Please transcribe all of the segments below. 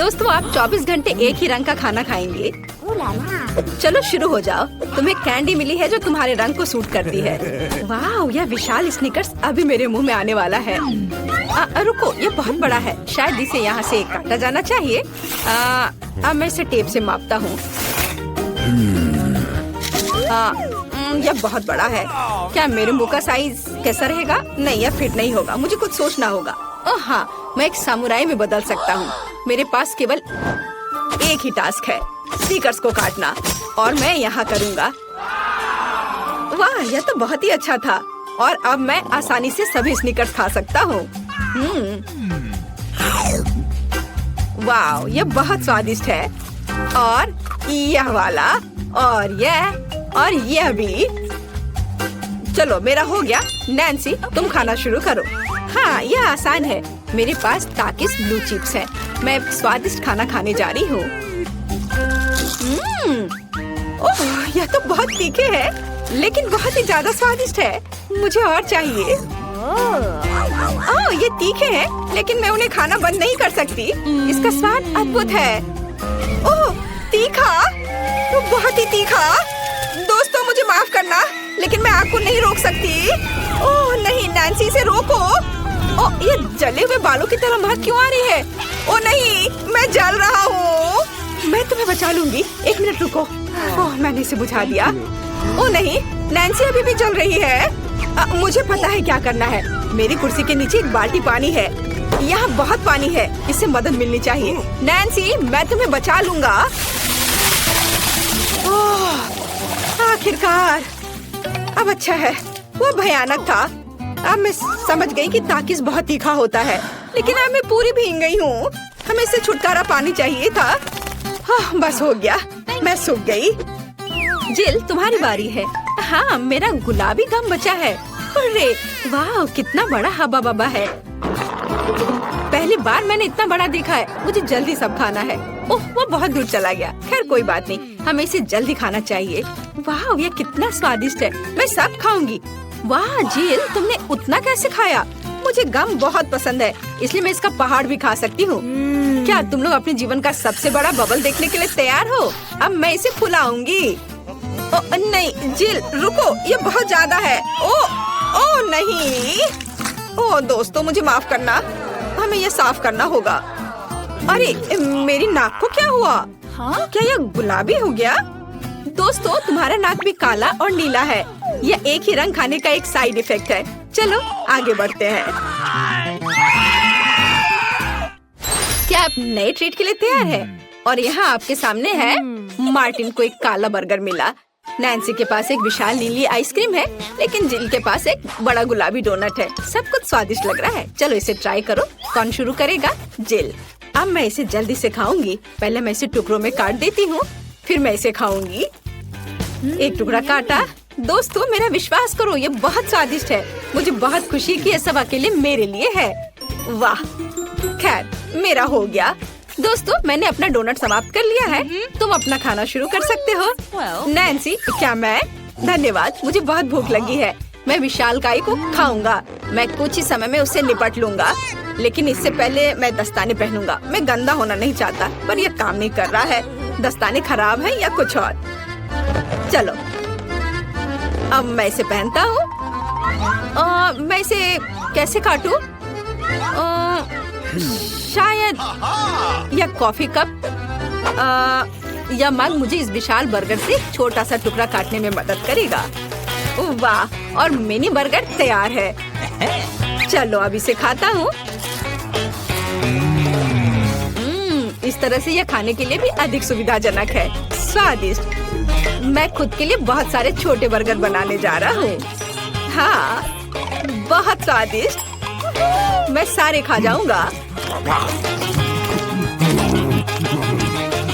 दोस्तों, आप 24 घंटे एक ही रंग का खाना खाएंगे? चलो शुरू हो जाओ। तुम्हें कैंडी मिली है जो तुम्हारे रंग को सूट करती है। वाह, यह विशाल स्निकर्स अभी मेरे मुंह में आने वाला है। रुको, ये बहुत बड़ा है। शायद इसे यहाँ से काटा जाना चाहिए। अब मैं इसे टेप से मापता हूँ। यह बहुत बड़ा है। क्या मेरे मुंह का साइज कैसा रहेगा? नहीं, यह फिट नहीं होगा। मुझे कुछ सोचना होगा। ओह हाँ, मैं एक सामुराई में बदल सकता हूँ। मेरे पास केवल एक ही टास्क है, स्नीकर्स को काटना, और मैं यहाँ करूँगा। वाह, यह तो बहुत ही अच्छा था। और अब मैं आसानी से सभी स्नीकर्स खा सकता हूँ। वाह, यह बहुत स्वादिष्ट है। और यह वाला, और यह भी। चलो, मेरा हो गया। नैन्सी, तुम खाना शुरू करो। हाँ, यह आसान है। मेरे पास ताकिस ब्लू चिप्स है। मैं स्वादिष्ट खाना खाने जा रही हूँ। ओह, यह तो बहुत तीखे है, लेकिन बहुत ही ज्यादा स्वादिष्ट है। मुझे और चाहिए। ओह, ये तीखे हैं, लेकिन मैं उन्हें खाना बंद नहीं कर सकती। इसका स्वाद अद्भुत है। ओह, तीखा, तो बहुत ही तीखा। दोस्तों, मुझे माफ करना, लेकिन मैं आग को नहीं रोक सकती। ओह नहीं, नैन्सी, से रोको। ओह, ये जले हुए बालों की तरह महक क्यों आ रही है? ओह नहीं, मैं जल रहा हूँ। मैं तुम्हें बचा लूंगी। एक मिनट रुको। ओह, मैंने इसे बुझा दिया। ओह नहीं, नैन्सी अभी भी जल रही है। मुझे पता है क्या करना है। मेरी कुर्सी के नीचे एक बाल्टी पानी है। यहाँ बहुत पानी है, इससे मदद मिलनी चाहिए। नैन्सी, मैं तुम्हें बचा लूंगा। ओह, आखिरकार। अब अच्छा है, वो भयानक था। अब मैं समझ गई कि ताकिस बहुत तीखा होता है, लेकिन अब मैं पूरी भीग गई हूँ। हमें इससे छुटकारा पानी चाहिए था। हाँ, बस हो गया, मैं सूख गई। जिल, तुम्हारी बारी है। हाँ, मेरा गुलाबी गम बचा है। अरे वाह, कितना बड़ा हब्बा बब्बा है। पहली बार मैंने इतना बड़ा देखा है। मुझे जल्दी सब खाना है। ओह, वो बहुत दूर चला गया। खैर कोई बात नहीं, हमें इसे जल्दी खाना चाहिए। वाह, ये कितना स्वादिष्ट है। मैं सब खाऊंगी। वाह जिल, तुमने उतना कैसे खाया? मुझे गम बहुत पसंद है, इसलिए मैं इसका पहाड़ भी खा सकती हूँ। क्या तुम लोग अपने जीवन का सबसे बड़ा बबल देखने के लिए तैयार हो? अब मैं इसे फुलाऊंगी। नहीं जिल, रुको, ये बहुत ज्यादा है। ओ नहीं। ओ दोस्तों, मुझे माफ करना, हमें ये साफ करना होगा। अरे मेरी नाक को क्या हुआ? हाँ? क्या यह गुलाबी हो गया? दोस्तों, तुम्हारा नाक भी काला और नीला है। यह एक ही रंग खाने का एक साइड इफेक्ट है। चलो आगे बढ़ते हैं। क्या आप नए ट्रीट के लिए तैयार हैं? और यहाँ आपके सामने है। मार्टिन को एक काला बर्गर मिला। नैन्सी के पास एक विशाल नीली आइसक्रीम है, लेकिन जिल के पास एक बड़ा गुलाबी डोनट है। सब कुछ स्वादिष्ट लग रहा है। चलो इसे ट्राई करो। कौन शुरू करेगा? जिल। अब मैं इसे जल्दी से खाऊंगी। पहले मैं इसे टुकड़ों में काट देती हूँ, फिर मैं इसे खाऊंगी। एक टुकड़ा काटा। दोस्तों, मेरा विश्वास करो, ये बहुत स्वादिष्ट है। मुझे बहुत खुशी कि ये सब अकेले मेरे लिए है। वाह, खैर मेरा हो गया। दोस्तों, मैंने अपना डोनट समाप्त कर लिया है। तुम अपना खाना शुरू कर सकते हो। नैन्सी, क्या मैं? धन्यवाद, मुझे बहुत भूख लगी है। मैं विशालकाय को खाऊंगा। मैं कुछ ही समय में उससे निपट लूंगा, लेकिन इससे पहले मैं दस्ताने पहनूंगा। मैं गंदा होना नहीं चाहता, पर यह काम नहीं कर रहा है। दस्ताने खराब है या कुछ और। चलो, अब मैं इसे पहनता हूँ। मैं इसे कैसे काटूं? शायद यह कॉफी कप या मग मुझे इस विशाल बर्गर से छोटा सा टुकड़ा काटने में मदद करेगा। वाह, और मिनी बर्गर तैयार है। चलो अब इसे खाता हूँ। इस तरह से यह खाने के लिए भी अधिक सुविधाजनक है। स्वादिष्ट। मैं खुद के लिए बहुत सारे छोटे बर्गर बनाने जा रहा हूँ। हाँ, बहुत स्वादिष्ट। मैं सारे खा जाऊंगा।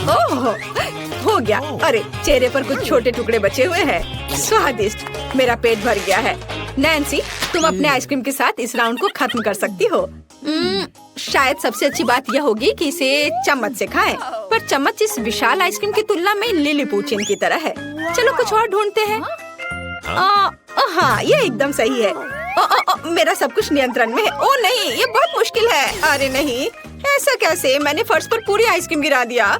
ओह, हो गया। अरे चेहरे पर कुछ छोटे टुकड़े बचे हुए हैं। स्वादिष्ट। मेरा पेट भर गया है। नैन्सी, तुम अपने आइसक्रीम के साथ इस राउंड को खत्म कर सकती हो। शायद सबसे अच्छी बात यह होगी कि इसे चम्मच से खाएं, पर चम्मच इस विशाल आइसक्रीम की तुलना में लिलीपुचिन की तरह है। चलो कुछ और ढूंढते हैं। हाँ, ये एकदम सही है। मेरा सब कुछ नियंत्रण में है। ओ नहीं, ये बहुत मुश्किल है। अरे नहीं, ऐसा कैसे? मैंने फर्श पर पूरी आइसक्रीम गिरा दिया।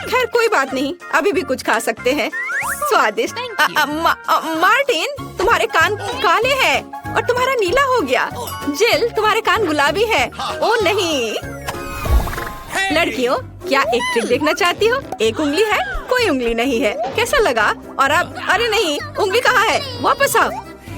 खैर कोई बात नहीं, अभी भी कुछ खा सकते हैं। स्वादिष्ट। मार्टिन, तुम्हारे कान काले हैं और तुम्हारा नीला हो गया। जिल, तुम्हारे कान गुलाबी है। ओ नहीं। लड़कियों, क्या एक ट्रिक देखना चाहती हो? एक उंगली है, कोई उंगली नहीं है। कैसा लगा? और अब अरे नहीं, उंगली कहाँ है? वापस आओ।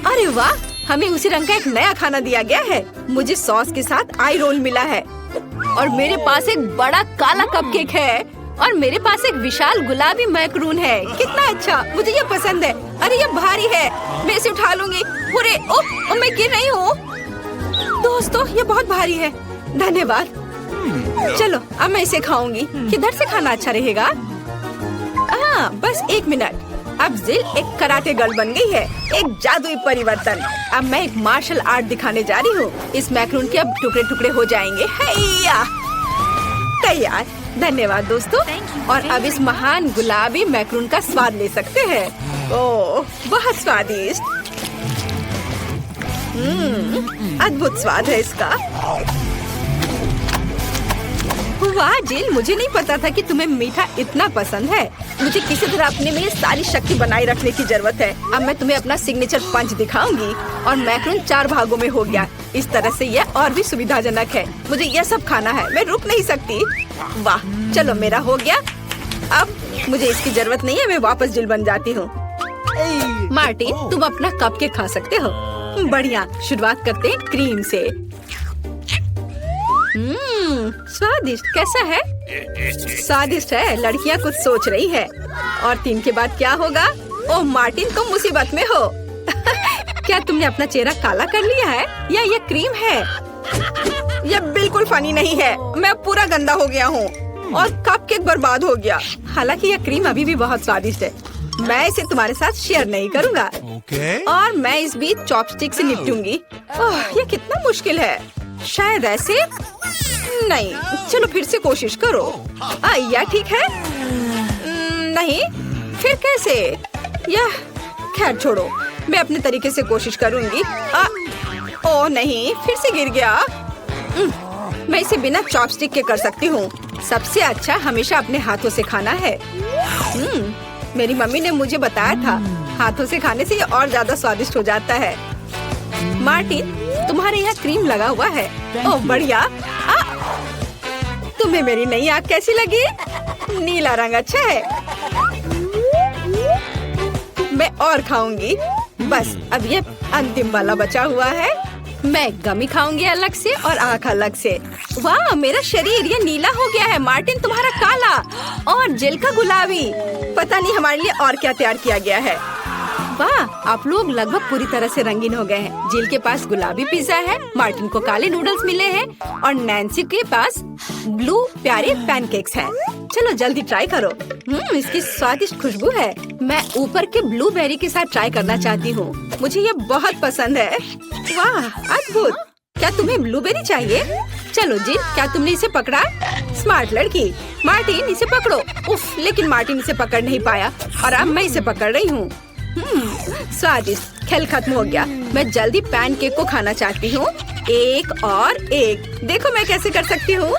अरे वाह, हमें उसी रंग का एक नया खाना दिया गया है। मुझे सॉस के साथ आई रोल मिला है और मेरे पास एक बड़ा काला कपकेक है और मेरे पास एक विशाल गुलाबी मैक्रून है। कितना अच्छा, मुझे ये पसंद है। अरे ये भारी है, मैं इसे उठा लूंगी। पूरे ओह, मैं गिर रही हूँ। दोस्तों, ये बहुत भारी है। धन्यवाद। चलो, अब मैं इसे खाऊंगी। किधर से खाना अच्छा रहेगा? बस एक मिनट। अब जिल एक कराटे गर्ल बन गई है, एक जादुई परिवर्तन। अब मैं एक मार्शल आर्ट दिखाने जा रही हूँ। इस मैक्रून के अब टुकड़े टुकड़े हो जाएंगे। हैया, तैयार। धन्यवाद दोस्तों। और अब इस महान गुलाबी मैक्रून का स्वाद ले सकते हैं। ओह, बहुत स्वादिष्ट। अद्भुत स्वाद है इसका। वाह जिल, मुझे नहीं पता था कि तुम्हें मीठा इतना पसंद है। मुझे किसी तरह अपने में सारी शक्ति बनाए रखने की जरूरत है। अब मैं तुम्हें अपना सिग्नेचर पंच दिखाऊंगी और मैक्रून 4 भागों में हो गया। इस तरह से यह और भी सुविधाजनक है। मुझे यह सब खाना है, मैं रुक नहीं सकती। वाह, चलो मेरा हो गया। अब मुझे इसकी जरूरत नहीं है, मैं वापस जिल बन जाती हूँ। मार्टिन, तुम अपना कपकेक खा सकते हो। बढ़िया, शुरुआत करते हैं क्रीम से। स्वादिष्ट। कैसा है? स्वादिष्ट है। लड़कियाँ कुछ सोच रही है। और 3 के बाद क्या होगा? ओह मार्टिन, तुम मुसीबत में हो। क्या तुमने अपना चेहरा काला कर लिया है या ये क्रीम है? यह बिल्कुल फनी नहीं है। मैं पूरा गंदा हो गया हूँ और कपकेक बर्बाद हो गया। हालांकि यह क्रीम अभी भी बहुत स्वादिष्ट है। मैं इसे तुम्हारे साथ शेयर नहीं करूँगा। और मैं इस बीच चॉपस्टिक से निपटूंगी। ओह, ये कितना मुश्किल है। शायद ऐसे नहीं। चलो फिर से कोशिश करो। यह ठीक है? नहीं, फिर कैसे? यह खैर छोड़ो, मैं अपने तरीके से कोशिश करूंगी। ओह नहीं, फिर से गिर गया। मैं इसे बिना चॉपस्टिक के कर सकती हूँ। सबसे अच्छा हमेशा अपने हाथों से खाना है। मेरी मम्मी ने मुझे बताया था, हाथों से खाने से ये और ज्यादा स्वादिष्ट हो जाता है। मार्टिन, तुम्हारे यहाँ क्रीम लगा हुआ है। ओह बढ़िया। तुम्हें मेरी नई आँख कैसी लगी? नीला रंग अच्छा है। मैं और खाऊंगी। बस अब ये अंतिम वाला बचा हुआ है। मैं गमी खाऊंगी अलग से और आँख अलग से। वाह, मेरा शरीर ये नीला हो गया है। मार्टिन, तुम्हारा काला और जिल का गुलाबी। पता नहीं हमारे लिए और क्या तैयार किया गया है। वाह, आप लोग लगभग पूरी तरह से रंगीन हो गए हैं। जिल के पास गुलाबी पिज्जा है, मार्टिन को काले नूडल्स मिले हैं और नैन्सी के पास ब्लू प्यारे पैनकेक्स हैं। चलो जल्दी ट्राई करो। इसकी स्वादिष्ट खुशबू है। मैं ऊपर के ब्लूबेरी के साथ ट्राई करना चाहती हूँ। मुझे ये बहुत पसंद है। वाह, अद्भुत। क्या तुम्हें ब्लूबेरी चाहिए? चलो जिल, क्या तुमने इसे पकड़ा? स्मार्ट लड़की। मार्टिन, इसे पकड़ो। उफ, लेकिन मार्टिन इसे पकड़ नहीं पाया और अब मैं इसे पकड़ रही हूँ। स्वादिष्ट। खेल खत्म हो गया। मैं जल्दी पैनकेक को खाना चाहती हूँ। एक और एक। देखो मैं कैसे कर सकती हूँ।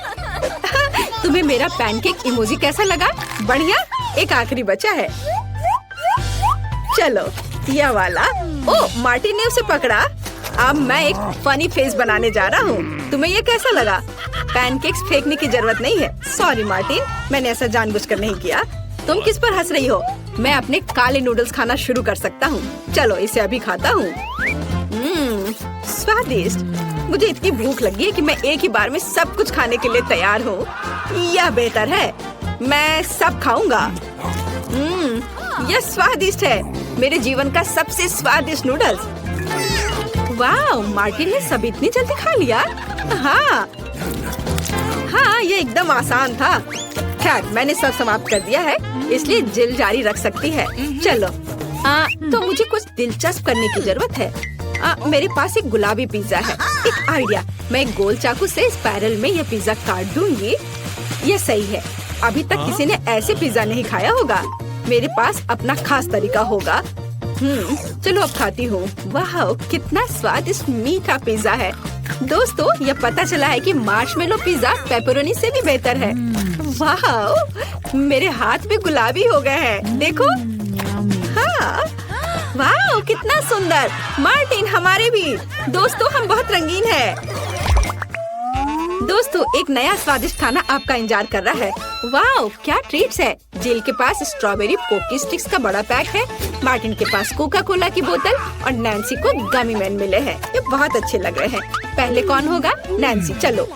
तुम्हें मेरा पैनकेक इमोजी कैसा लगा? बढ़िया। एक आखिरी बचा है। चलो यह वाला। ओह, मार्टिन ने उसे पकड़ा। अब मैं एक फनी फेस बनाने जा रहा हूँ। तुम्हें ये कैसा लगा? पैनकेक्स फेंकने की जरूरत नहीं है। सॉरी मार्टिन, मैंने ऐसा जानबूझकर नहीं किया। तुम किस पर हंस रही हो? मैं अपने काले नूडल्स खाना शुरू कर सकता हूँ। चलो इसे अभी खाता हूँ। स्वादिष्ट। मुझे इतनी भूख लगी है कि मैं एक ही बार में सब कुछ खाने के लिए तैयार हूँ। यह बेहतर है, मैं सब खाऊंगा। यह स्वादिष्ट है। मेरे जीवन का सबसे स्वादिष्ट नूडल्स। वाह, मार्टिन ने सब इतनी जल्दी खा लिया। हाँ, ये एकदम आसान था। खैर, मैंने सब समाप्त कर दिया है, इसलिए जिल जारी रख सकती है। चलो, तो मुझे कुछ दिलचस्प करने की जरूरत है। मेरे पास एक गुलाबी पिज्जा है। एक आइडिया, मैं एक गोल चाकू से स्पाइरल में यह पिज्जा काट दूंगी। यह सही है। अभी तक किसी ने ऐसे पिज्जा नहीं खाया होगा। मेरे पास अपना खास तरीका होगा। चलो अब खाती हूँ। वाह, कितना स्वादिष्ट मीठा पिज्जा है। दोस्तों, यह पता चला है कि मार्शमेलो पिज्जा पेपरोनी से भी बेहतर है। वाह, मेरे हाथ भी गुलाबी हो गए हैं। देखो। हाँ, वाह, कितना सुंदर। मार्टिन, हमारे भी। दोस्तों, हम बहुत रंगीन हैं। दोस्तों, एक नया स्वादिष्ट खाना आपका इंतजार कर रहा है। वाह, क्या ट्रीट्स है। जिल के पास स्ट्रॉबेरी पोकी स्टिक्स का बड़ा पैक है। मार्टिन के पास कोका कोला की बोतल और नैन्सी को गमी मैन मिले हैं। ये बहुत अच्छे लग रहे हैं। पहले कौन होगा? नैन्सी, चलो।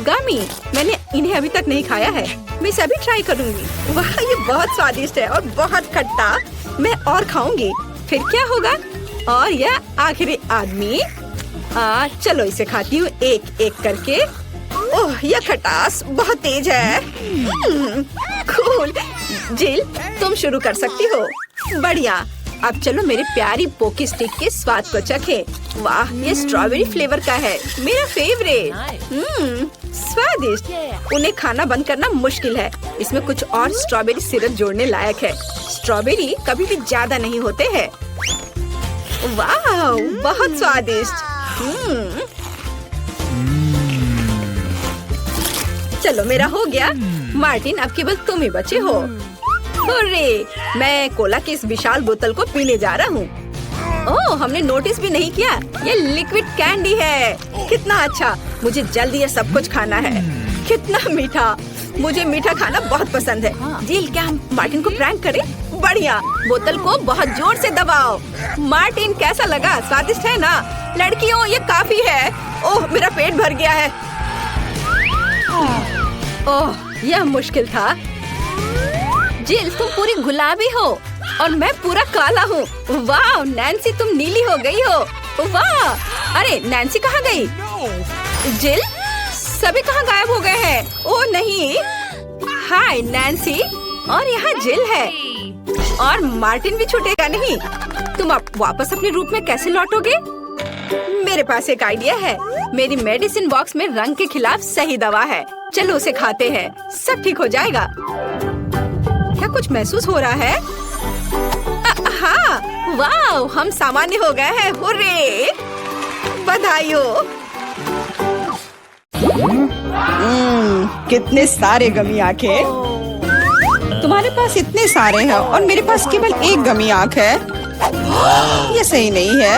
गमी, मैंने इन्हें अभी तक नहीं खाया है। मैं इसे अभी ट्राई करूंगी। वाह, ये बहुत स्वादिष्ट है और बहुत खट्टा। मैं और खाऊंगी। फिर क्या होगा? और यह आखिरी आदमी। चलो इसे खाती हूँ एक एक करके। ओह, यह खटास बहुत तेज है। कूल। जिल, तुम शुरू कर सकती हो। बढ़िया। अब चलो मेरे प्यारी पोकी स्टिक के स्वाद को चखें। वाह, ये स्ट्रॉबेरी फ्लेवर का है, मेरा फेवरेट। स्वादिष्ट। उन्हें खाना बंद करना मुश्किल है। इसमें कुछ और स्ट्रॉबेरी सिरप जोड़ने लायक है। स्ट्रॉबेरी कभी भी ज्यादा नहीं होते हैं। वाह, बहुत स्वादिष्ट। चलो, मेरा हो गया। मार्टिन, अब केवल तुम ही बचे हो। हुर्रे, मैं कोला की इस विशाल बोतल को पीने जा रहा हूँ। ओह, हमने नोटिस भी नहीं किया। ये लिक्विड कैंडी है। कितना अच्छा। मुझे जल्दी ये सब कुछ खाना है। कितना मीठा। मुझे मीठा खाना बहुत पसंद है। जिल, क्या हम मार्टिन को प्रैंक करें? बढ़िया। बोतल को बहुत जोर से दबाओ। मार्टिन, कैसा लगा? स्वादिष्ट है ना? लड़कियों, ये काफी है। ओह, मेरा पेट भर गया है। ओह, यह मुश्किल था। जिल, तुम पूरी गुलाबी हो और मैं पूरा काला हूँ। वाह, नैन्सी, तुम नीली हो गई हो। वाह, अरे नैन्सी कहाँ गई? जिल, सभी कहाँ गायब हो गए हैं? ओह नहीं। हाय नैन्सी, और यहाँ जिल है। और मार्टिन भी छूटेगा नहीं। तुम अब वापस अपने रूप में कैसे लौटोगे? मेरे पास एक आइडिया है। मेरी मेडिसिन बॉक्स में रंग के खिलाफ सही दवा है। चलो उसे खाते हैं, सब ठीक हो जाएगा। क्या कुछ महसूस हो रहा है? हाँ, वाह, हम सामान्य हो गए हैं। हुर्रे, बधाई हो। कितने सारे गमी आंखें। तुम्हारे पास इतने सारे हैं और मेरे पास केवल एक गमी आंख है। ये सही नहीं है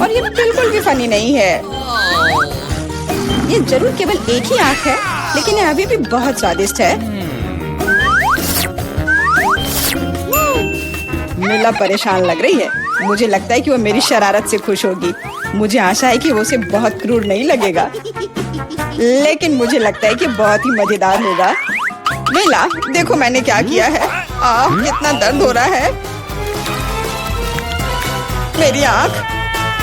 और ये बिल्कुल भी फनी नहीं है। ये जरूर केवल एक ही आंख है, लेकिन ये अभी भी बहुत स्वादिष्ट है। मिला परेशान लग रही है। मुझे लगता है कि वो मेरी शरारत से खुश होगी। मुझे आशा है कि वो उसे बहुत क्रूर नहीं लगेगा, लेकिन मुझे लगता है कि बहुत ही मजेदार होगा। मिला, देखो मैंने क्या किया है। कितना दर्द हो रहा है। मेरी आँख,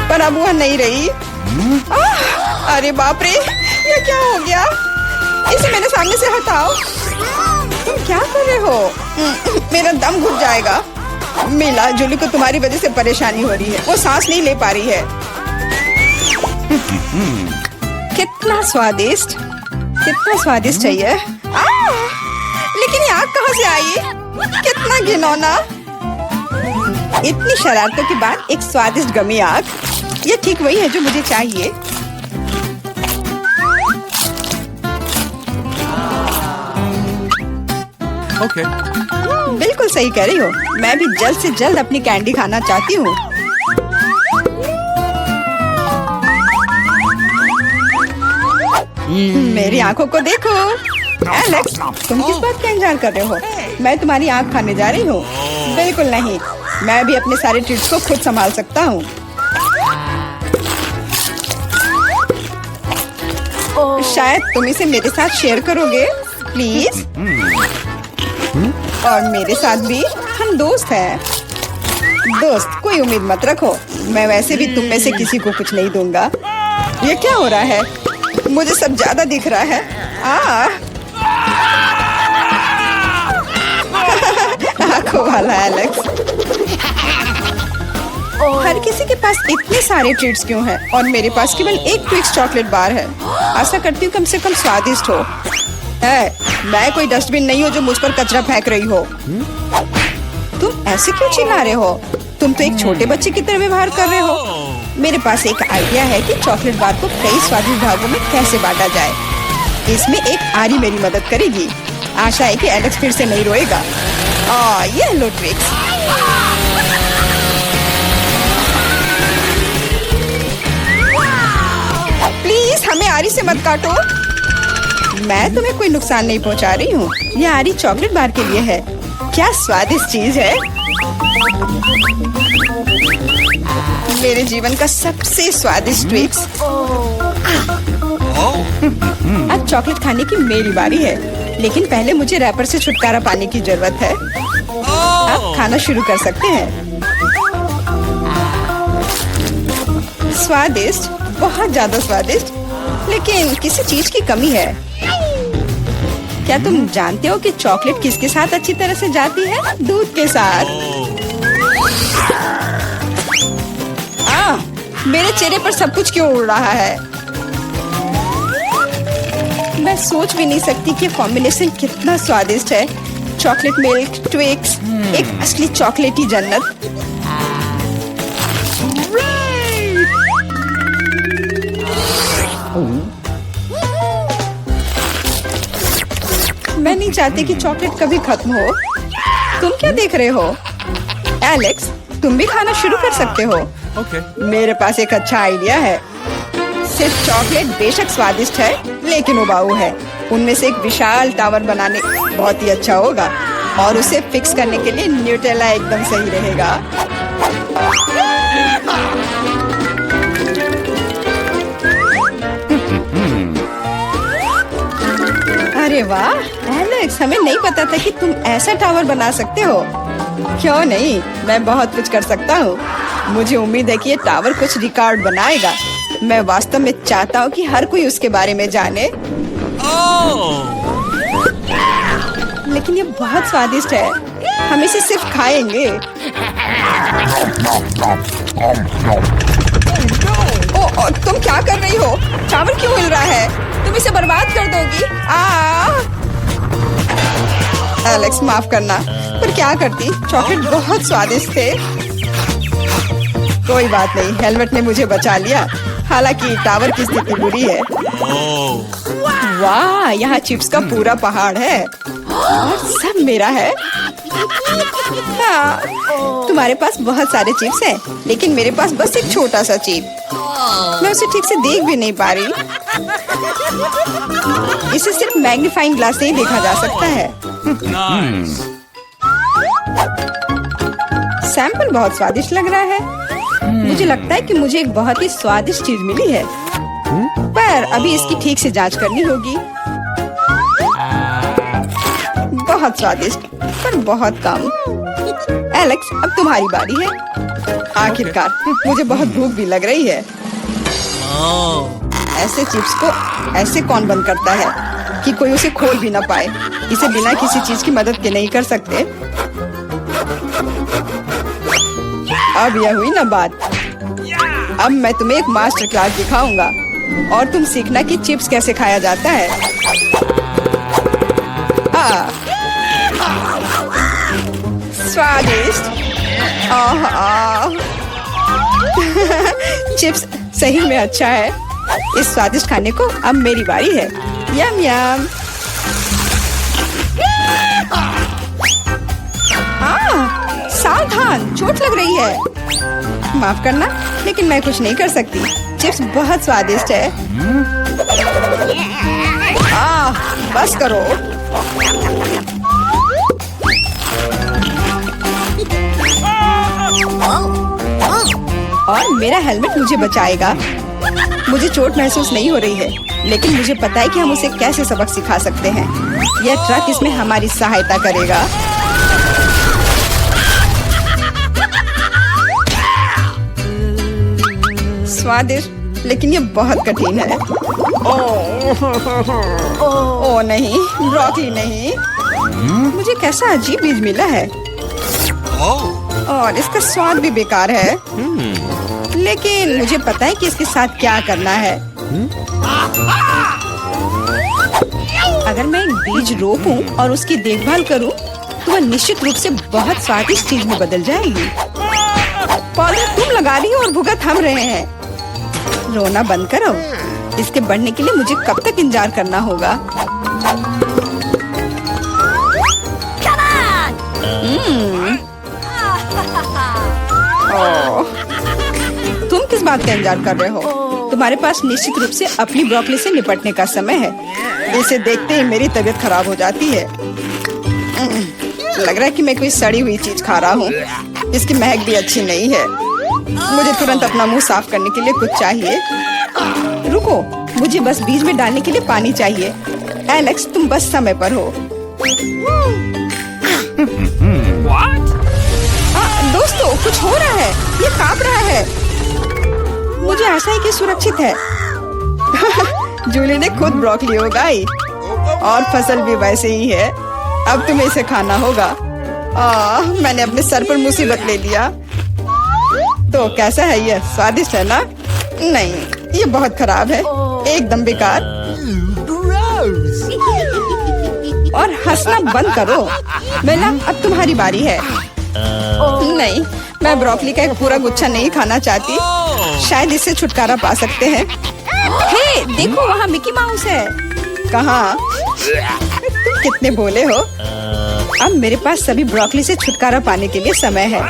पर अब वह नहीं रही। अरे बाप रे, ये क्या हो गया? इसे मेरे सामने से हटाओ। तुम क्या कर रहे हो? मेरा दम घुट जाएगा। मिला, जूली को तुम्हारी वजह से परेशानी हो रही है। वो सांस नहीं ले पा रही है। कितना स्वादिष्ट, कितना स्वादिष्ट है ये। लेकिन ये आग कहाँ से आई? कितना घिनौना। इतनी शरारतों के बाद एक स्वादिष्ट गमी आग। ये ठीक वही है जो मुझे चाहिए। ओके। बिल्कुल सही कह रही हो। मैं भी जल्द से जल्द अपनी कैंडी खाना चाहती हूँ। मेरी आंखों को देखो। एलेक्स, तुम किस बात का इंतजार कर रहे हो? मैं तुम्हारी आंख खाने जा रही हूँ। बिल्कुल नहीं, मैं भी अपने सारे ट्रीट्स को खुद संभाल सकता हूँ। शायद तुम इसे मेरे साथ शेयर करोगे, प्लीज। और मेरे साथ भी, हम दोस्त हैं। दोस्त, कोई उम्मीद मत रखो। मैं वैसे भी तुम में से किसी को कुछ नहीं दूंगा। ये क्या हो रहा है? मुझे सब ज्यादा दिख रहा है। आंखों वाला एलेक्स। हर किसी के पास इतने सारे ट्रीट्स क्यों हैं? और मेरे पास केवल एक ट्विक्स चॉकलेट बार है। आशा करती हूँ कम से कम स्वादिष्ट हो। मैं कोई डस्टबिन नहीं हूँ जो मुझ पर कचरा फेंक रही हो। तुम ऐसे क्यों चिल्ला रहे हो? तुम तो एक छोटे बच्चे की तरह व्यवहार कर रहे हो। मेरे पास एक आइडिया है कि चॉकलेट बार को कई स्वादिष्ट भागों में कैसे बांटा जाए। इसमें एक आरी मेरी मदद करेगी। आशा है कि एलेक्स फिर से नहीं रोएगा। ये लो ट्रिक्स। प्लीज हमें आरी से मत काटो। मैं तुम्हें कोई नुकसान नहीं पहुंचा रही हूँ। यह आरी चॉकलेट बार के लिए है। क्या स्वादिष्ट चीज है। मेरे जीवन का सबसे स्वादिष्ट ट्विक्स। अब चॉकलेट खाने की मेरी बारी है, लेकिन पहले मुझे रैपर से छुटकारा पाने की जरूरत है। अब खाना शुरू कर सकते हैं। स्वादिष्ट, बहुत ज्यादा स्वादिष्ट, लेकिन किसी चीज की कमी है। क्या तुम जानते हो कि चॉकलेट किसके साथ अच्छी तरह से जाती है? दूध के साथ। मेरे चेहरे पर सब कुछ क्यों उड़ रहा है? मैं सोच भी नहीं सकती कि कॉम्बिनेशन कितना स्वादिष्ट है। चॉकलेट मिल्क ट्विक्स, एक असली चॉकलेटी जन्नत। मैं नहीं चाहती कि चॉकलेट कभी खत्म हो। तुम क्या देख रहे हो? एलेक्स, तुम भी खाना शुरू कर सकते हो। मेरे पास एक अच्छा आइडिया है। सिर्फ चॉकलेट बेशक स्वादिष्ट है, लेकिन उबाऊ है। उनमें से एक विशाल टावर बनाने बहुत ही अच्छा होगा, और उसे फिक्स करने के लिए न्यूटेला एकदम सही रहेगा। अरे वाह एलेक्स, हमें नहीं पता था कि तुम ऐसा टावर बना सकते हो। क्यों नहीं, मैं बहुत कुछ कर सकता हूँ। मुझे उम्मीद है कि ये टावर कुछ रिकॉर्ड बनाएगा। मैं वास्तव में चाहता हूँ कि हर कोई उसके बारे में जाने। लेकिन ये बहुत स्वादिष्ट है। हम इसे सिर्फ खाएंगे। तुम क्या कर रही हो? टावर क्यों हिल रहा है? तुम इसे बर्बाद कर दोगी। एलेक्स, माफ करना, पर क्या करती? चॉकलेट बहुत स्वादिष्ट थे। कोई बात नहीं, हेलमेट ने मुझे बचा लिया। हालांकि टावर की स्थिति बुरी है। वाह, यहाँ चिप्स का पूरा पहाड़ है और सब मेरा है। हाँ, तुम्हारे पास बहुत सारे चिप्स हैं, लेकिन मेरे पास बस एक छोटा सा चिप। मैं उसे ठीक से देख भी नहीं पा रही। इसे सिर्फ मैग्नीफाइंग ग्लास से ही देखा जा सकता है। सैंपल बहुत स्वादिष्ट लग रहा है। मुझे लगता है कि मुझे एक बहुत ही स्वादिष्ट चीज मिली है, पर अभी इसकी ठीक से जांच करनी होगी। बहुत स्वादिष्ट, पर बहुत कम। एलेक्स, अब तुम्हारी बारी है। आखिरकार, मुझे बहुत भूख भी लग रही है। ऐसे चिप्स को ऐसे कौन बंद करता है कि कोई उसे खोल भी ना पाए? इसे बिना किसी चीज की मदद के नहीं कर सकते। अब यह हुई ना बात। अब मैं तुम्हें एक मास्टर क्लास दिखाऊंगा और तुम सीखना कि चिप्स कैसे खाया जाता है। स्वादिष्ट। चिप्स सही में अच्छा है। इस स्वादिष्ट खाने को अब मेरी बारी है। यम यम। सावधान, चोट लग रही है। माफ करना, लेकिन मैं कुछ नहीं कर सकती। चिप्स बहुत स्वादिष्ट है। बस करो। और मेरा हेलमेट मुझे बचाएगा। मुझे चोट महसूस नहीं हो रही है, लेकिन मुझे पता है कि हम उसे कैसे सबक सिखा सकते हैं। यह ट्रक इसमें हमारी सहायता करेगा। स्वादिष्ट, लेकिन ये बहुत कठिन है। ओह नहीं, ब्रोकली नहीं। मुझे कैसा अजीब बीज मिला है और इसका स्वाद भी बेकार है। लेकिन मुझे पता है कि इसके साथ क्या करना है। अगर मैं एक बीज रोपूं और उसकी देखभाल करूं, तो वह निश्चित रूप से बहुत स्वादिष्ट चीज में बदल जाएगी। पौधे तुम लगा रही हो और भुगत हम रहे हैं। रोना बंद करो। इसके बढ़ने के लिए मुझे कब तक इंतजार करना होगा? तुम किस बात का इंतजार कर रहे हो? तुम्हारे पास निश्चित रूप से अपनी ब्रोकली से निपटने का समय है। इसे देखते ही मेरी तबीयत खराब हो जाती है। लग रहा है कि मैं कोई सड़ी हुई चीज खा रहा हूँ। इसकी महक भी अच्छी नहीं है। मुझे तुरंत अपना मुंह साफ करने के लिए कुछ चाहिए। रुको, मुझे बस बीज में डालने के लिए पानी चाहिए। एलेक्स, तुम बस समय पर हो। दोस्तों, कुछ हो रहा है। ये कांप रहा है। मुझे आशा है कि सुरक्षित है। जूली ने खुद ब्रोकली उगाई और फसल भी वैसे ही है। अब तुम्हें इसे खाना होगा। मैंने अपने सर पर मुसीबत ले लिया। तो कैसा है ये? स्वादिष्ट है ना? नहीं, ये बहुत खराब है। एकदम बेकार। और हंसना बंद करो। बेला, अब तुम्हारी बारी है। नहीं, मैं ब्रोकली का एक पूरा गुच्छा नहीं खाना चाहती। शायद इससे छुटकारा पा सकते हैं। हे, देखो, वहाँ मिकी माउस है। कहाँ? तुम कितने भोले हो। अब मेरे पास सभी ब्रोकली से छुटकारा पाने के लिए समय है।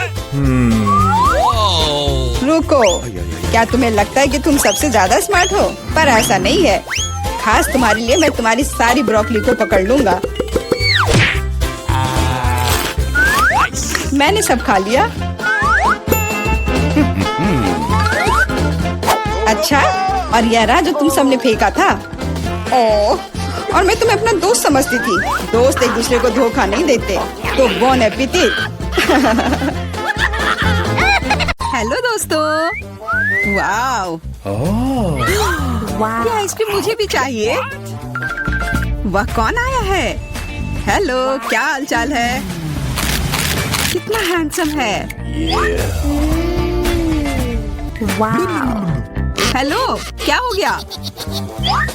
रुको, क्या तुम्हें लगता है कि तुम सबसे ज्यादा स्मार्ट हो? पर ऐसा नहीं है। खास तुम्हारे लिए मैं तुम्हारी सारी ब्रोकली को पकड़ लूंगा। मैंने सब खा लिया। अच्छा, और यह रहा जो तुम सबने फेंका था। ओह, और मैं तुम्हें अपना दोस्त समझती थी। दोस्त एक दूसरे को धोखा नहीं देते। तो बॉन एपेटिट। हेलो दोस्तों। वाओ, ये आइसक्रीम मुझे भी चाहिए। वह कौन आया है? हेलो, क्या हालचाल है? कितना हैंडसम है। हेलो, क्या हो गया?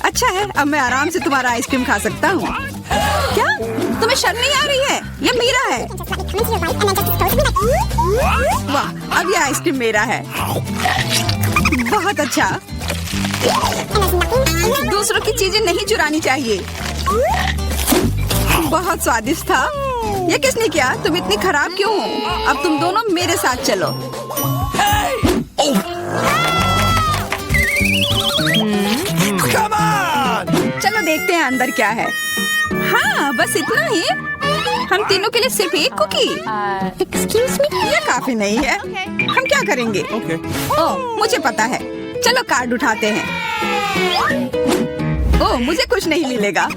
अच्छा है, अब मैं आराम से तुम्हारा आइसक्रीम खा सकता हूँ। क्या तुम्हें शर्म नहीं आ रही है? ये मेरा है। वाह, अब ये आइसक्रीम मेरा है। बहुत अच्छा। दूसरों की चीजें नहीं चुरानी चाहिए। बहुत स्वादिष्ट था। ये किसने किया? तुम इतनी खराब क्यों हो? अब तुम दोनों मेरे साथ चलो। चलो देखते हैं अंदर क्या है। हाँ, बस इतना ही। हम तीनों के लिए सिर्फ एक कुकी। एक्सक्यूज मी, ये काफी नहीं है। हम क्या करेंगे? ओह, मुझे पता है। चलो कार्ड उठाते हैं। ओह, मुझे कुछ नहीं मिलेगा।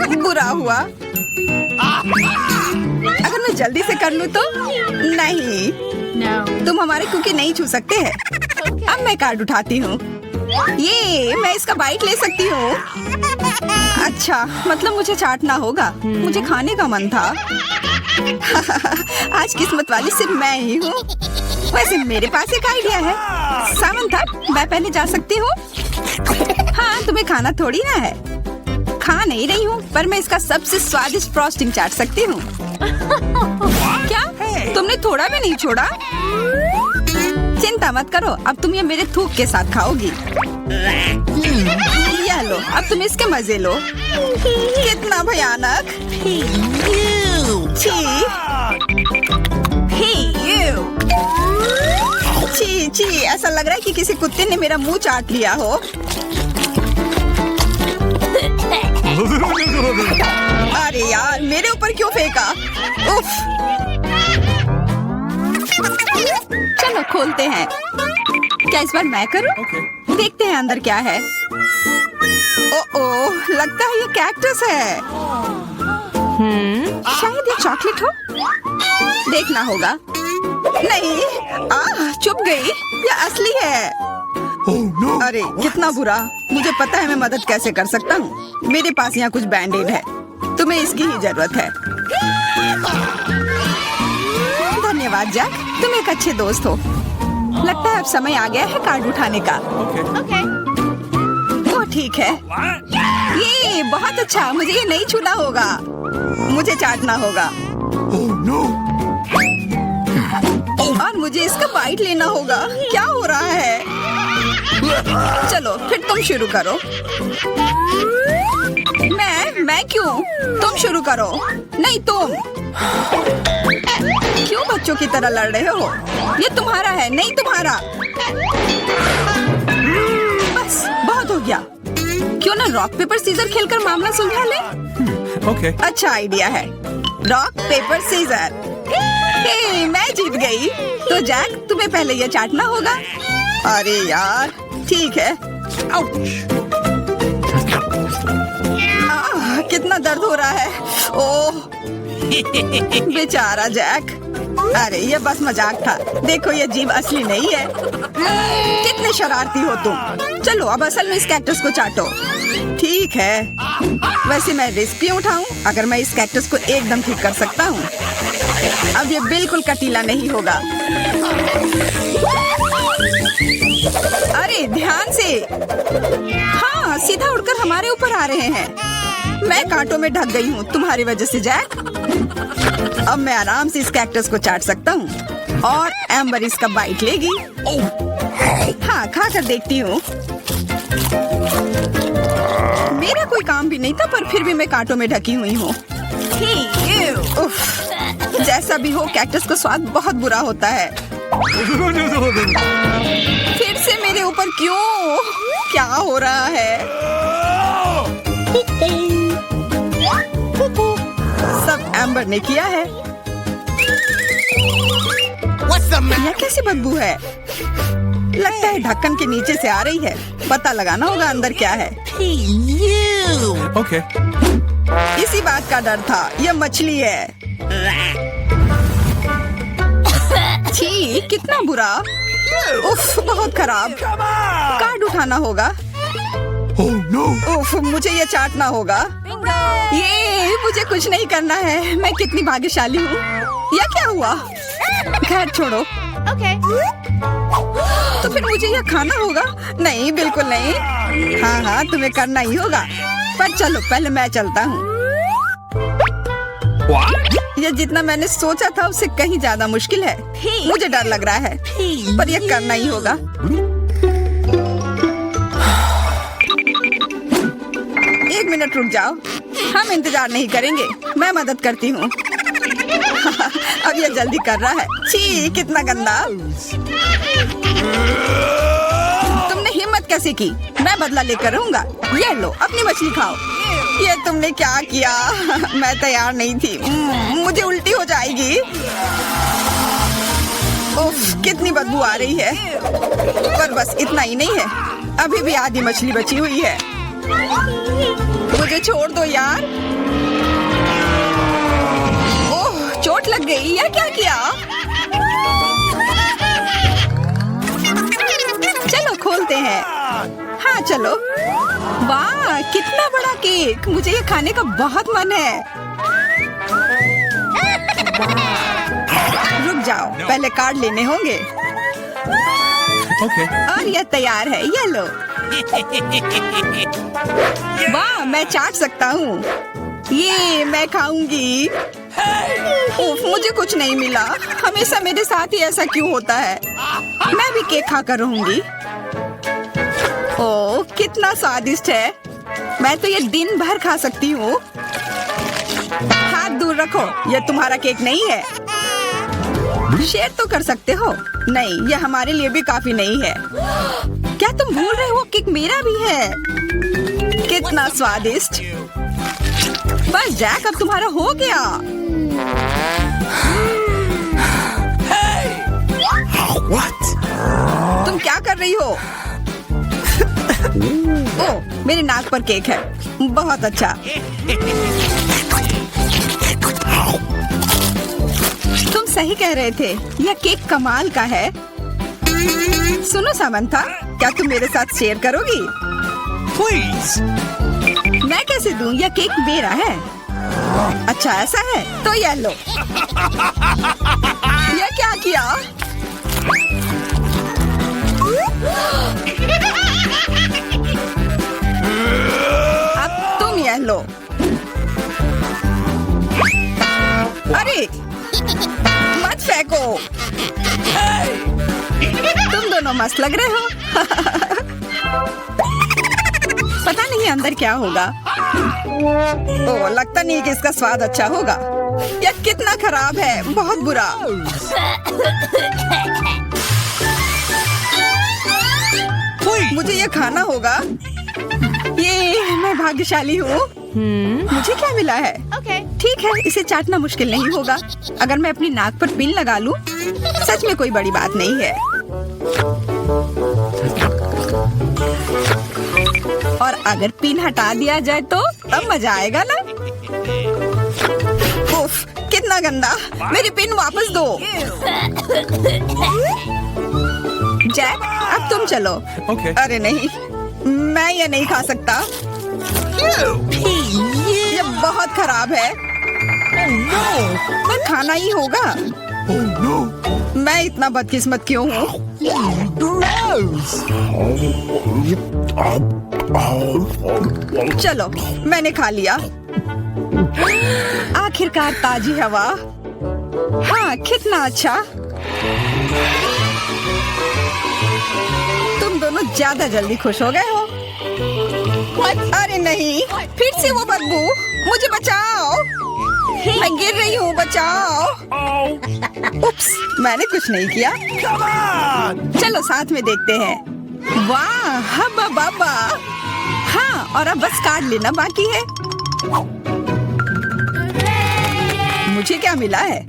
बुरा हुआ। अगर मैं जल्दी से कर लूँ तो? नहीं, तुम हमारे कुकी नहीं छू सकते हैं। अब मैं कार्ड उठाती हूँ। ये, मैं इसका बाइट ले सकती हूँ। अच्छा, मतलब मुझे चाटना होगा। मुझे खाने का मन था। आज किस्मत वाली सिर्फ मैं ही हूँ। वैसे मेरे पास एक आइडिया है। सामंथा, मैं पहले जा सकती हूँ? हाँ, तुम्हें खाना थोड़ी ना है। खा नहीं रही हूँ, पर मैं इसका सबसे स्वादिष्ट फ्रॉस्टिंग चाट सकती हूँ। क्या? तुमने थोड़ा भी नहीं छोड़ा? चिंता मत करो, अब तुम ये मेरे थूक के साथ खाओगी। यह लो, अब तुम इसके मजे लो। कितना भयानक। छी छी, ऐसा लग रहा है कि किसी कुत्ते ने मेरा मुंह चाट लिया हो। अरे यार, मेरे ऊपर क्यों फेंका? उफ। चलो खोलते हैं। क्या इस बार मैं करूं? देखते हैं अंदर क्या है। ओह, लगता है ये कैक्टस है। शायद ये चॉकलेट हो। देखना होगा। नहीं, चुप गई। ये असली है। अरे कितना बुरा। मुझे पता है मैं मदद कैसे कर सकता हूँ। मेरे पास यहाँ कुछ बैंडेड है। तुम्हें इसकी ही जरूरत है। धन्यवाद जैक, तुम एक अच्छे दोस्त हो। लगता है अब समय आ गया है कार्ड उठाने का। तो ठीक है। ये बहुत अच्छा। मुझे ये नहीं छूना होगा। मुझे चाटना होगा। और मुझे इसका बाइट लेना होगा। क्या हो रहा है? चलो फिर तुम शुरू करो। मैं क्यों? तुम शुरू करो। नहीं तुम। क्यों बच्चों की तरह लड़ रहे हो? ये तुम्हारा है, नहीं तुम्हारा। बस बहुत हो गया। क्यों ना रॉक पेपर सीजर खेलकर मामला सुलझा ले? Okay. अच्छा आइडिया है। Rock paper scissor. हे, मैं जीत गई। तो जैक तुम्हें पहले ये चाटना होगा। अरे यार ठीक है। कितना दर्द हो रहा है। ओह बेचारा जैक। अरे ये बस मजाक था। देखो ये जीभ असली नहीं है। कितने शरारती हो तुम। चलो अब असल में इस कैक्टस को चाटो। ठीक है। वैसे मैं रिस्क क्यों उठाऊं अगर मैं इस कैक्टस को एकदम ठीक कर सकता हूँ। अब ये बिल्कुल कटीला नहीं होगा। अरे ध्यान से। हाँ सीधा उड़कर हमारे ऊपर आ रहे हैं। मैं कांटों में ढक गई हूँ तुम्हारी वजह से जैक। अब मैं आराम से इस कैक्टस को चाट सकता हूँ और एम्बर इसका बाइट लेगी। हाँ खा कर देखती हूँ। मेरा कोई काम भी नहीं था पर फिर भी मैं कांटों में ढकी हुई हूँ। जैसा भी हो कैक्टस का स्वाद बहुत बुरा होता है। फिर से मेरे ऊपर क्यों? क्या हो रहा है? सब एम्बर ने किया है। यह कैसी बदबू है? लगता है ढक्कन के नीचे से आ रही है। पता लगाना होगा अंदर क्या है। Okay. इसी बात का डर था। यह मछली है। छी कितना बुरा। उफ बहुत खराब। कार्ड उठाना होगा। Oh no! उफ मुझे ये चाटना होगा। ये मुझे कुछ नहीं करना है। मैं कितनी भाग्यशाली हूँ। यह क्या हुआ? खैर छोड़ो। तो फिर मुझे यह खाना होगा? नहीं बिल्कुल नहीं। हाँ तुम्हें करना ही होगा। पर चलो पहले मैं चलता हूँ। यह जितना मैंने सोचा था उससे कहीं ज्यादा मुश्किल है। मुझे डर लग रहा है पर यह करना ही होगा। एक मिनट रुक जाओ। हम इंतजार नहीं करेंगे। मैं मदद करती हूँ। अब यह जल्दी कर रहा है। छी कितना गंदा। तुमने हिम्मत कैसे की? मैं बदला लेकर रहूंगा। ये लो अपनी मछली खाओ। ये तुमने क्या किया? मैं तैयार नहीं थी। मुझे उल्टी हो जाएगी। उफ कितनी बदबू आ रही है। पर बस इतना ही नहीं है। अभी भी आधी मछली बची हुई है। मुझे छोड़ दो यार। ओह चोट लग गई। या क्या किया? चलो खोलते हैं। हाँ चलो। वाह कितना बड़ा केक। मुझे ये खाने का बहुत मन है। रुक जाओ पहले कार्ड लेने होंगे। Okay. और यह तैयार है। ये लो। वाह मैं चाट सकता हूँ। ये मैं खाऊंगी। उफ मुझे कुछ नहीं मिला। हमेशा मेरे साथ ही ऐसा क्यों होता है? मैं भी केक खाकर रहूंगी। ओह कितना स्वादिष्ट है। मैं तो ये दिन भर खा सकती हूँ। हाथ दूर रखो। यह तुम्हारा केक नहीं है। शेयर तो कर सकते हो। नहीं यह हमारे लिए भी काफी नहीं है। क्या तुम भूल रहे हो केक मेरा भी है? कितना स्वादिष्ट। बस जैक अब तुम्हारा हो गया। What? तुम क्या कर रही हो? ओह मेरे नाक पर केक है। बहुत अच्छा। तुम सही कह रहे थे। यह केक कमाल का है। सुनो सामंथा क्या तुम मेरे साथ शेयर करोगी? Please. मैं कैसे दूं? यह केक मेरा है। अच्छा ऐसा है तो यह लो। यह क्या किया? अब तुम यह लो। अरे मत फेंको। तुम दोनों मस्त लग रहे हो। पता नहीं अंदर क्या होगा। ओ, लगता नहीं कि इसका स्वाद अच्छा होगा। यह कितना खराब है, बहुत बुरा। मुझे ये खाना होगा। ये मैं भाग्यशाली हूँ। मुझे क्या मिला है? ठीक है, इसे चाटना मुश्किल नहीं होगा। अगर मैं अपनी नाक पर पिन लगा लूं, सच में कोई बड़ी बात नहीं है। और अगर पिन हटा दिया जाए तो तब मजा आएगा ना? उफ, कितना गंदा। मेरी पिन वापस दो। जैक, अब तुम चलो। Okay. अरे नहीं, मैं ये नहीं खा सकता। ये बहुत खराब है। पर खाना ही होगा। Oh no! मैं इतना बदकिस्मत क्यों हूँ? चलो, मैंने खा लिया। आखिरकार ताजी हवा। हाँ, कितना अच्छा। तुम दोनों ज्यादा जल्दी खुश हो गए हो। अरे नहीं, फिर से वो बदबू। मुझे बचाओ, मैं गिर रही हूँ, बचाओ। उप्स, मैंने कुछ नहीं किया। Come on! चलो साथ में देखते हैं। वाह, हब्बा बाबा। हाँ, और अब बस काट लेना बाकी है। मुझे क्या मिला है?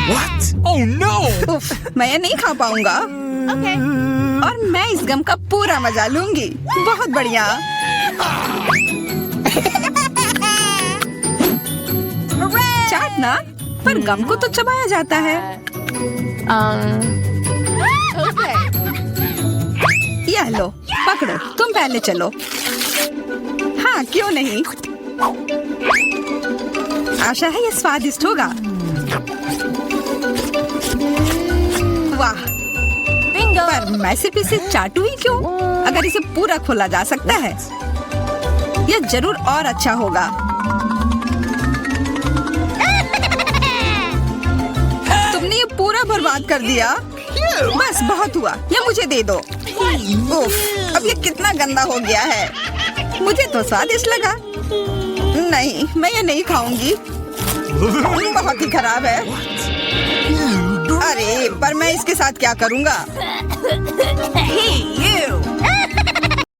What? Oh no! उफ, मैं ये नहीं खा पाऊंगा। और मैं इस गम का पूरा मजा लूंगी। बहुत बढ़िया। चाटना, पर गम को तो चबाया जाता है। यह लो, पकड़ो, तुम पहले चलो। हाँ, क्यों नहीं? आशा है ये स्वादिष्ट होगा। वाह, पर मैं सिर्फ इसे चाटू ही क्यों? अगर इसे पूरा खोला जा सकता है, यह जरूर और अच्छा होगा। तुमने ये पूरा बर्बाद कर दिया। बस बहुत हुआ, ये मुझे दे दो। उफ, अब ये कितना गंदा हो गया है। मुझे तो स्वादिष्ट लगा। नहीं, मैं ये नहीं खाऊंगी। बहुत ही खराब है। अरे, पर मैं इसके साथ क्या करूंगा? Hey, you!